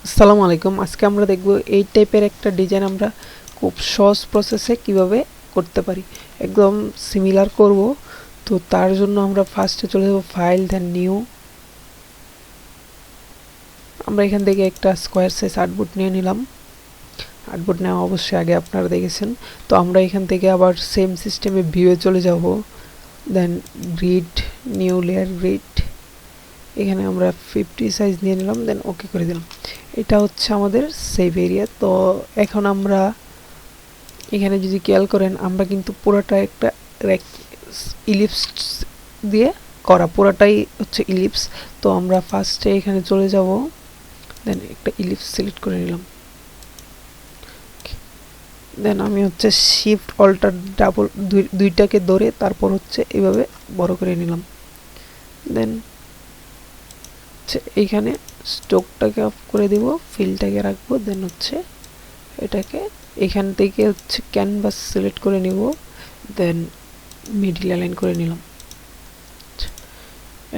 আসসালামু আলাইকুম। আজকে আমরা দেখব এই টাইপের একটা ডিজাইন আমরা খুব সহজ প্রসেসে কিভাবে করতে পারি। একদম সিমিলার করব। তো তার জন্য আমরা ফার্স্টে চলে যাব ফাইল, দেন নিউ। আমরা এখান থেকে একটা স্কোয়ার সাইজ আর্টবোর্ড নিয়ে নিলাম। আর্টবোর্ড নেওয়া অবশ্যই আগে আপনারা দেখেছেন। তো আমরা এখান থেকে আবার সেম সিস্টেমে ভিউয়ে চলে যাব, দেন গ্রিড, নিউ লেয়ার গ্রিড। এখানে আমরা 50 সাইজ নিয়ে নিলাম, দেন ওকে করে দিলাম। এটা হচ্ছে আমাদের সেভ এরিয়া। তো এখন আমরা এখানে যদি খেয়াল করেন, আমরা কিন্তু পুরোটা একটা ইলিপস দিয়ে করা, পুরোটাই হচ্ছে ইলিপস। তো আমরা ফার্স্টে এখানে চলে যাব, দেন একটা ইলিপস সিলেক্ট করে নিলাম। দেন আমি হচ্ছে শিফট অল্টার ডাবল দুইটাকে ধরে তারপর হচ্ছে এইভাবে বড় করে নিলাম। দেন এইখানে স্ট্রোকটাকে অফ করে দিব, ফিলটাকে রাখবো, দেন হচ্ছে এটাকে এখান থেকে হচ্ছে ক্যানভাস সিলেক্ট করে নিব, দেন মিডল অ্যালাইন করে নিলাম।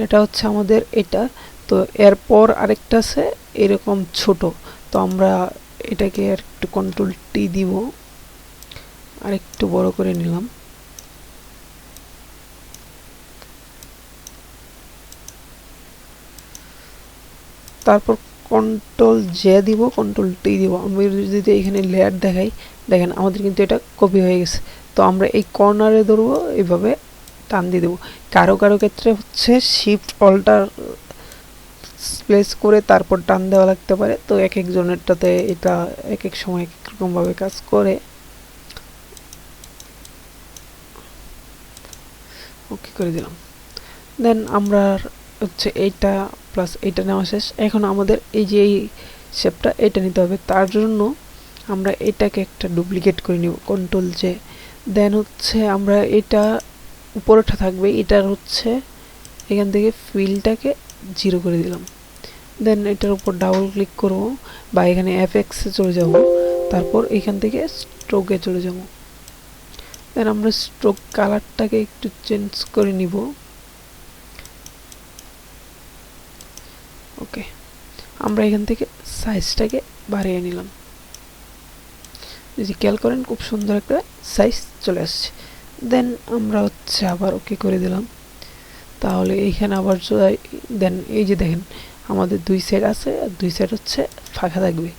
এটা হচ্ছে আমাদের এটা। তো এরপর আরেকটা আছে এরকম ছোট। তো আমরা এটাকে আর একটু কন্ট্রোল টি দিব, আর একটু বড় করে নিলাম। তারপর কন্ট্রোল জে দিব, কন্ট্রোল টি দিব। আমি যদি এখানে লেয়ার দেখাই, দেখেন আমাদের কিন্তু এটা কপি হয়ে গেছে। তো আমরা এই কর্নারে ধরবো, এইভাবে টান দিয়ে দেবো। কারো কারো ক্ষেত্রে হচ্ছে শিফট অল্টার প্লেস করে তারপর টান দেওয়া লাগতে পারে। তো এক একজনেরটাতে এটা এক এক সময় এক এক রকমভাবে কাজ করে। ওকে করে দিলাম। দেন আমরা হচ্ছে এইটা প্লাস এইটা নেওয়া শেষ। এখন আমাদের এই যে এই শেপটা এটা নিতে হবে। তার জন্য আমরা এটাকে একটা ডুপ্লিকেট করে নিব, কন্ট্রোল জে। দেন হচ্ছে আমরা এটা উপরেটা থাকবে, এটার হচ্ছে এখান থেকে ফিলটাকে 0 করে দিলাম। দেন এটার উপর ডাবল ক্লিক করব, বা এখানে এফএক্সে চলে যাব, তারপর এখান থেকে স্ট্রোকে চলে যাব। দেন আমরা স্ট্রোক কালারটাকে একটু চেঞ্জ করে নিব। ওকে, আমরা এখান থেকে সাইজটাকে বাড়িয়ে নিলাম। যদি খেয়াল করেন খুব সুন্দর একটা সাইজ চলে আসছে। দেন আমরা হচ্ছে আবার ওকে করে দিলাম। তাহলে এইখানে আবার দেন এই যে দেখেন আমাদের দুই সাইড আছে, আর দুই সাইড হচ্ছে ফাঁকা থাকবে।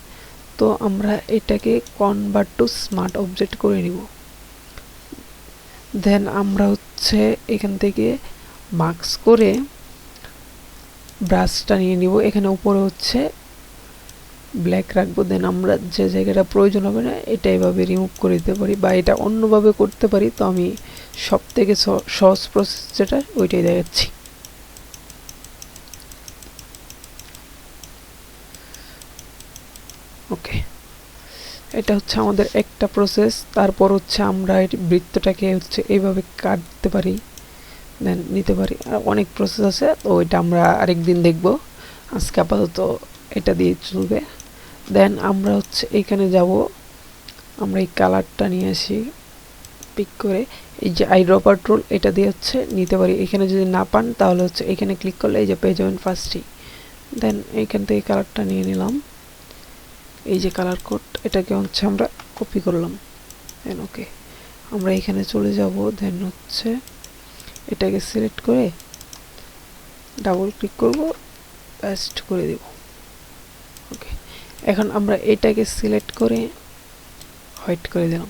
তো আমরা এটাকে কনভার্ট টু স্মার্ট অবজেক্ট করে নিব। দেন আমরা হচ্ছে এখান থেকে মার্কস করে ব্রাশটা নিয়ে নিব। এখানে উপরে হচ্ছে ব্ল্যাক রাখবো। দেন আমরা যে জায়গাটা প্রয়োজন হবে না এটা এভাবে রিমুভ করে দিতে পারি, বা এটা অন্যভাবে করতে পারি। তো আমি সব থেকে সহজ প্রসেস যেটা ওইটাই দেখাচ্ছি। ওকে, এটা হচ্ছে আমাদের একটা প্রসেস। তারপর হচ্ছে আমরা এই বৃত্তটাকে হচ্ছে এইভাবে কাটতে পারি, দেন নিতে পারি। আর অনেক প্রসেস আছে, তো ওইটা আমরা আরেকদিন দেখব। আজকে আপাতত এটা দিয়ে চলবে। দেন আমরা হচ্ছে এইখানে যাব, আমরা এই কালারটা নিয়ে আসি পিক করে। এই যে আই ড্রপার টুল, এটা দিয়ে হচ্ছে নিতে পারি। এখানে যদি না পান তাহলে হচ্ছে এখানে ক্লিক করলে এই যে পেয়ে যাবেন ফার্স্টই। দেন এইখান থেকে কালারটা নিয়ে নিলাম, এই যে কালার কোড, এটাকে হচ্ছে আমরা কপি করলাম। দেন ওকে, আমরা এখানে চলে যাব। দেন হচ্ছে এটাকে সিলেক্ট করে ডাবল ক্লিক করব, পেস্ট করে দেব। ওকে, এখন আমরা এটাকে সিলেক্ট করে হোয়াইট করে দিলাম।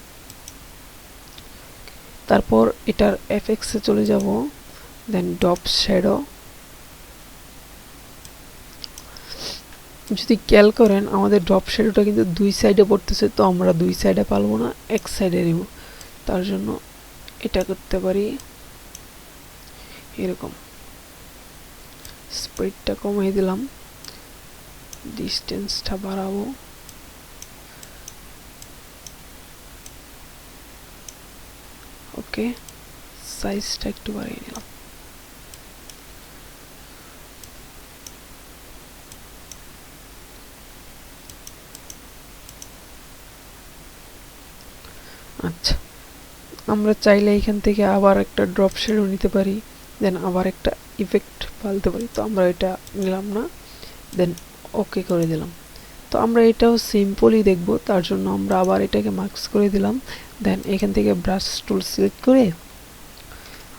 তারপর এটার এফএক্সে চলে যাব, দেন ডপ শ্যাডো। যদি খেয়াল করেন আমাদের ড্রপ শ্যাডোটা কিন্তু দুই সাইডে পড়তেছে। তো আমরা দুই সাইডে পারবো না, এক সাইডে নিব। তার জন্য এটা করতে পারি এরকম, স্পিডটা কমিয়ে দিলাম, ডিস্টেন্সটা বাড়াবো। ওকে, সাইজটা একটু বাড়িয়ে নিলাম। আচ্ছা, আমরা চাইলে এখান থেকে আবার একটা ড্রপ শ্যাডো নিতে পারি, দেন আবার একটা ইফেক্ট পালতে পারি। তো আমরা এটা নিলাম না, দেন ওকে করে দিলাম। তো তো আমরা এটাও সিম্পলই দেখব, তার জন্য আমরা আবার এটাকে মার্কস করে দিলাম। দেন এখান থেকে ব্রাশ টুল সিলেক্ট করে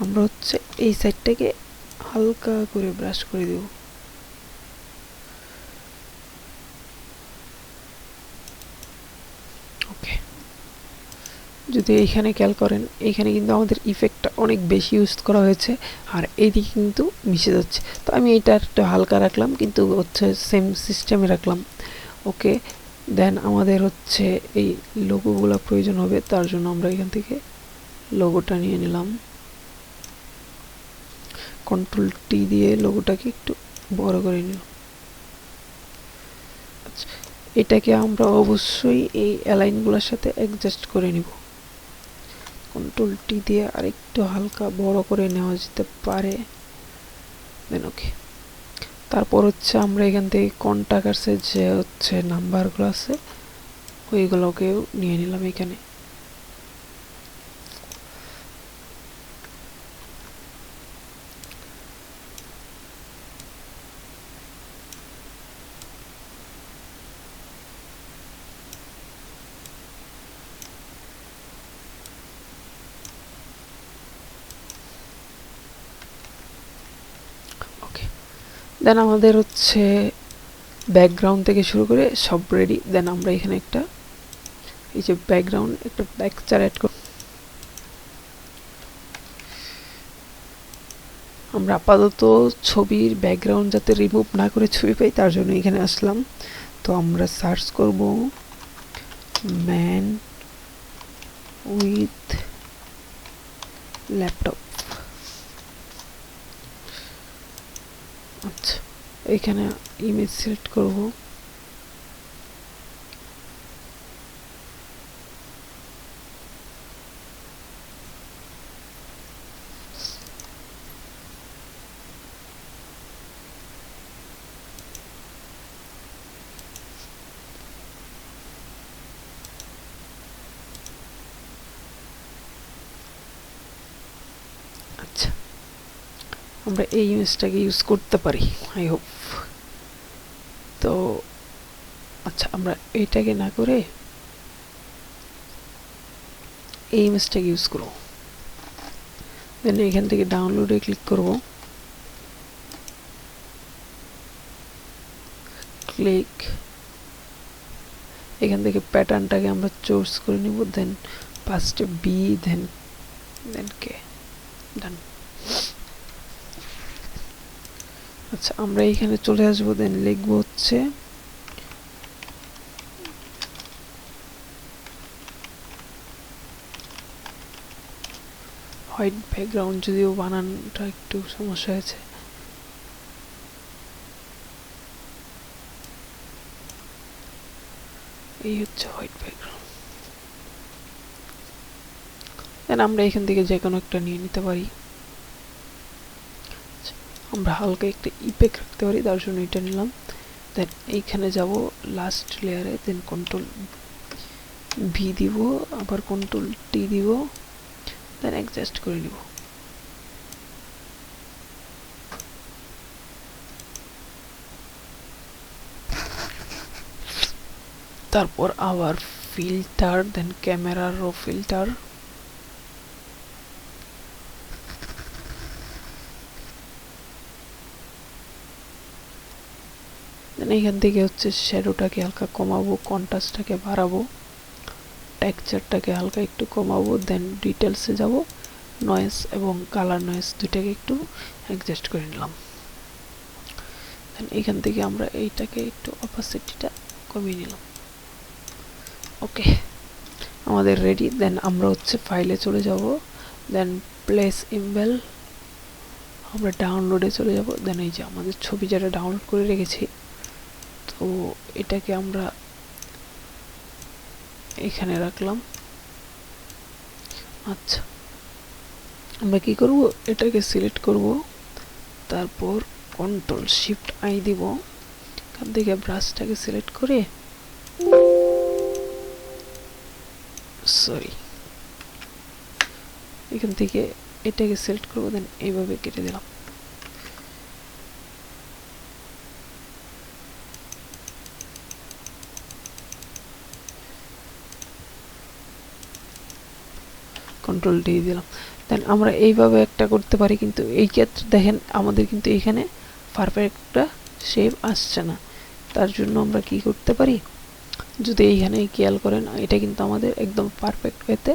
আমরা হচ্ছে এই সাইডটাকে হালকা করে ব্রাশ করে দেব। ওকে, যদি এইখানে খেয়াল করেন এইখানে কিন্তু আমাদের ইফেক্টটা অনেক বেশি ইউজ করা হয়েছে, আর এইদিকে কিন্তু মিশে যাচ্ছে। তো আমি এইটা একটু হালকা রাখলাম, কিন্তু হচ্ছে সেম সিস্টেমে রাখলাম। ওকে, দেন আমাদের হচ্ছে এই লোগোগুলো প্রয়োজন হবে, তার জন্য আমরা এখান থেকে লোগোটা নিয়ে নিলাম। কন্ট্রোল টি দিয়ে লোগোটাকে একটু বড় করে নিলাম। আচ্ছা, এটাকে আমরা অবশ্যই এই অ্যালাইনগুলোর সাথে অ্যাডজাস্ট করে নিব। কন্ট্রোল টি দিয়ে আরেকটু হালকা বড় করে নেওয়া যেতে পারে। দেন ওকে, তারপর হচ্ছে আমরা এখান থেকে কন্টাক্টসের যে হচ্ছে নাম্বারগুলো আছে ওইগুলোকেও নিয়ে নিলাম এখানে। দেন আমাদের হচ্ছে ব্যাকগ্রাউন্ড থেকে শুরু করে সব রেডি। দেন আমরা এখানে একটা এই যে ব্যাকগ্রাউন্ড একটা টেক্সচার অ্যাড করব। আমরা আপাতত ছবির ব্যাকগ্রাউন্ড যাতে রিমুভ না করে ছবি পাই তার জন্য এখানে আসলাম। তো আমরা সার্চ করব ম্যান উইথ ল্যাপটপ। আচ্ছা, এখানে ইমেজ সিলেক্ট করব। আচ্ছা, আমরা এই ইমেজটাকে ইউজ করতে পারি আই হোপ। তো আচ্ছা, আমরা এইটাকে না করে এই ইমেজটাকে ইউজ করব। দেন এখান থেকে ডাউনলোডে ক্লিক করব। ক্লিক, এখান থেকে প্যাটার্নটাকে আমরা চুজ করে নিব। দেন ফার্স্টে বি, দেন কে, ডান। আচ্ছা, আমরা এখানে চলে আসবো। দেন লিখবো হচ্ছে হোয়াইট ব্যাকগ্রাউন্ড, যদিও বানানটা একটু সমস্যা হয়েছে। এই হচ্ছে হোয়াইট ব্যাকগ্রাউন্ড। দেন আমরা এখান থেকে যে কোনো একটা নিয়ে নিতে পারি। আমরা হালকা একটা ইফেক্ট রাখতে পারি, তার জন্য এটা নিলাম। দেন এইখানে যাব লাস্ট লেয়ারে। দেন কন্ট্রোল ভি দিব, আবার কন্ট্রোল টি দিব। দেন অ্যাডজাস্ট করে নিব। তারপর আবার ফিল্টার, দেন ক্যামেরা রো ফিল্টার। দেন এইখান থেকে হচ্ছে শ্যাডোটাকে হালকা কমাবো, কন্ট্রাস্টটাকে বাড়াবো, টেক্সচারটাকে হালকা একটু কমাবো। দেন ডিটেলসে যাব, নয়েজ এবং কালার নয়েজ দুইটাকে একটু অ্যাডজাস্ট করে নিলাম। দেন এখান থেকে আমরা এইটাকে একটু অপাসিটিটা কমিয়ে নিলাম। ওকে, আমাদের রেডি। দেন আমরা হচ্ছে ফাইলে চলে যাব। দেন প্লেস ইমেল, আমরা ডাউনলোডে চলে যাব। দেন এই যে আমাদের ছবি যেটা ডাউনলোড করে রেখেছি, তো এটাকে আমরা এখানে রাখলাম। আচ্ছা, আমরা কি করব, এটাকে সিলেক্ট করব, তারপর কন্ট্রোল শিফট আই দিব। এখান থেকে ব্রাশটাকে সিলেক্ট করে এখান থেকে এটাকে সিলেক্ট করব। দেন এইভাবে কেটে দিলাম। কন্ট্রোল ডি দিলাম। দেন আমরা এইভাবে একটা করতে পারি, কিন্তু এই ক্ষেত্রে দেখেন আমাদের কিন্তু এখানে পারফেক্ট একটা শেপ আসছে না। তার জন্য আমরা কি করতে পারি, যদি এইখানে খেয়াল করেন এটা কিন্তু আমাদের একদম পারফেক্ট ওয়েতে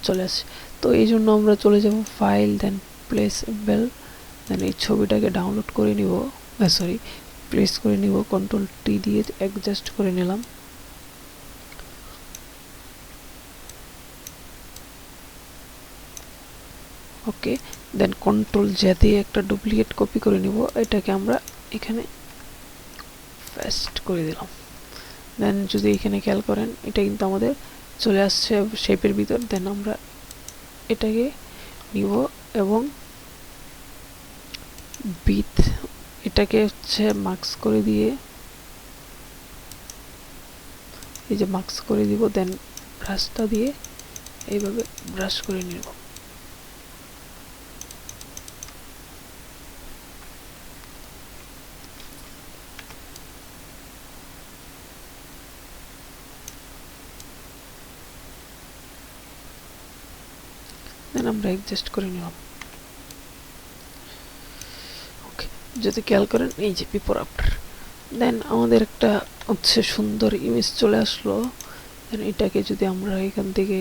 চলে আসে। তো এই জন্য আমরা চলে যাব ফাইল, দেন প্লেসেবল, দেন এই ছবিটাকে ডাউনলোড করে নিব, সরি প্লেস করে নিব, কন্ট্রোল টি দিয়ে অ্যাডজাস্ট করে নিলাম। ওকে, দেন কন্ট্রোল জে দিয়ে একটা ডুপ্লিকেট কপি করে নিব, এটাকে আমরা এখানে পেস্ট করে দিলাম। দেন যদি এখানে খেয়াল করেন এটা কিন্তু আমাদের চলে আসছে শেপের ভিতর। দেন আমরা এটাকে নিব এবং বিট এটাকে হচ্ছে মার্কস করে দিয়ে, এই যে মার্কস করে দিব, দেন ব্রাশটা দিয়ে এইভাবে ব্রাশ করে নিব। দেন আমরা অ্যাডজাস্ট করে নিলাম। ওকে, যদি খেয়াল করেন এই যে বিফোর আফটার, দেন আমাদের একটা হচ্ছে সুন্দর ইমেজ চলে আসলো। দেন এটাকে যদি আমরা এখান থেকে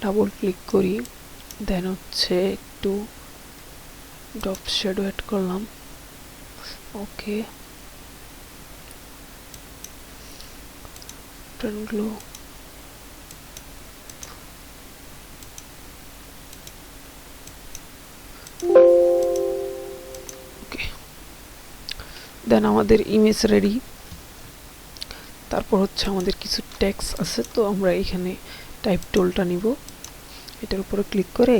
ডাবল ক্লিক করি, দেন হচ্ছে একটু ড্রপ শ্যাডো অ্যাড করলাম। ওকে, টার্ন গ্লো, ওকে, দেন আমাদের ইমেজ রেডি। তারপর হচ্ছে আমাদের কিছু টেক্সট আছে, তো আমরা এখানে টাইপ টুলটা নিব, এটার উপরে ক্লিক করে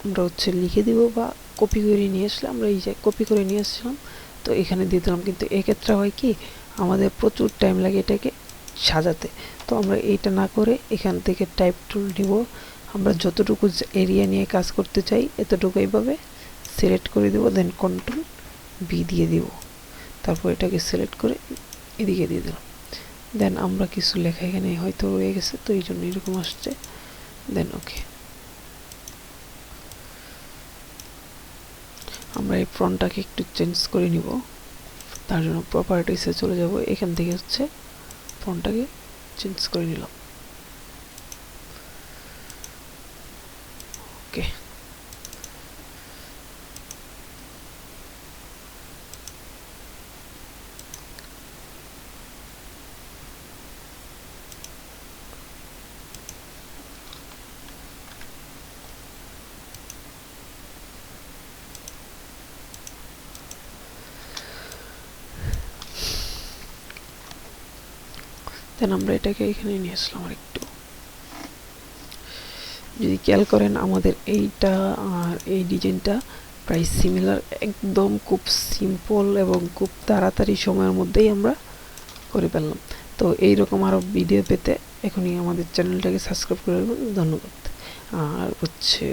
আমরা হচ্ছে লিখে দিব বা কপি করে নিয়ে আসলে, আমরা এই যে কপি করে নিয়ে আসছিলাম তো এখানে দিয়ে দিলাম। কিন্তু এক্ষেত্রে হয় কি আমাদের প্রচুর টাইম লাগে এটাকে সাজাতে, তো আমরা এইটা না করে এখান থেকে টাইপ টুল নিব, আমরা যতটুকু এরিয়া নিয়ে কাজ করতে চাই এতটুকু এইভাবে সিলেক্ট করে দেব, দেন কন্ট্রোল বি দিয়ে দিব, তারপর এটাকে সিলেক্ট করে এদিকে দিয়ে দিলাম। দেন আমরা কিছু লেখা এখানে হয়তো রয়ে গেছে, তো এই জন্য এরকম আসছে। দেন ওকে, আমরা এই ফন্টটাকে একটু চেঞ্জ করে নিব, তার জন্য প্রপার্টিসে চলে যাব, এখান থেকে হচ্ছে ফন্টটাকে চেঞ্জ করে নিলাম। ওকে, দেন আমরা এটাকে এখানে নিয়ে আসলাম আর একটু। যদি খেয়াল করেন আমাদের এইটা আর এই ডিজাইনটা প্রায় সিমিলার, একদম খুব সিম্পল এবং খুব তাড়াতাড়ি সময়ের মধ্যেই আমরা করে ফেললাম। তো এইরকম আরও ভিডিও পেতে এখনই আমাদের চ্যানেলটাকে সাবস্ক্রাইব করে রাখবেন। ধন্যবাদ। আর হচ্ছে